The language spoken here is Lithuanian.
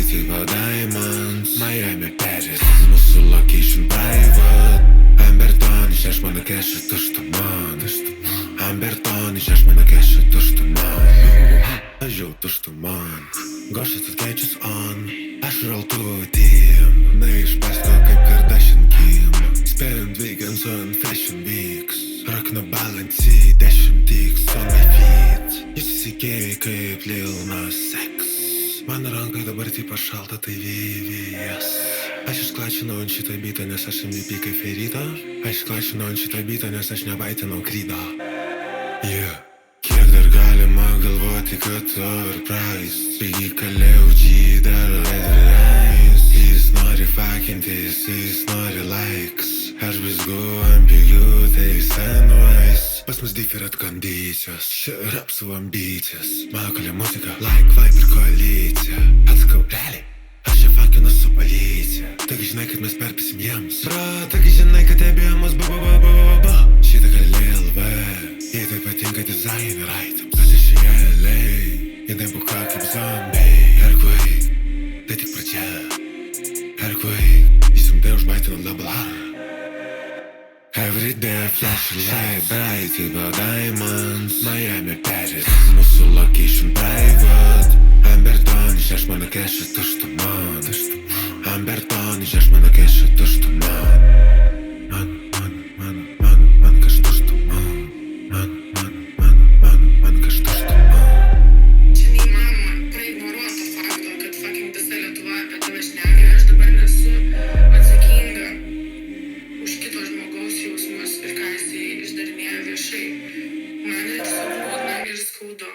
tipo diamonds. Miami, Paris, mūsų location private. Amberton, išeš mano kešą tuštumon. Amberton, išeš mano kešą tuštumon. Važiau tuštumon. Gošas atkeičius on. Aš raltu team. Na išpasto kaip Kardashian Kim. Spend weekends on Fashion Weeks. Rockna balancy 10x on my feet. Jūs įsikėjai kaip Lil Nas X. Mano rankai dabar tipo šalta, tai vėjas. Aš išklačinau ant šitą bitą, nes aš MVP kaip Ferita. Aš išklačinau ant šitą bitą, nes aš nebaitinau krydą. Kiek dar galima galvoti, kad overpriced. Pigi kalėjau G dar leidžiais. Jis nori fakintis, jis nori likes. Aš visgu ant pigių, tai senvais. Pas mus different kondicijos. Rap su ambicijos. Mano kalė muzika, like, vibe ir koalicija. Atsakau, realiai, aš čia fakinu su policija. Taigi žinai, kad mes perpisim jiems. Taigi žinai, kad abiem mus ba. Šitą kalė LV. Jei tai patinka dizainer items. Aš iš LA. Jinai buka kaip zombiai. Earthquake, tai tik pradžia. Earthquake, įsumdai užbaitinam double R. Every day flashing light bright tipo diamonds. Miami, Paris, mūsų location private. Amberton, išeš mano kešą tuštumon. Amberton, išeš mano kešą tuštumon. Man kaž tuštumon. Man kaž tuštumon. Čia neįmanoma praignoruoti to fakto, kad fucking visa Lietuva apie tave šneka. Aš dabar nesu atsakinga už kito žmogaus jausmus ir ką jisai išdarinėja viešai. Man yra tiesiog liūdna ir skaudu.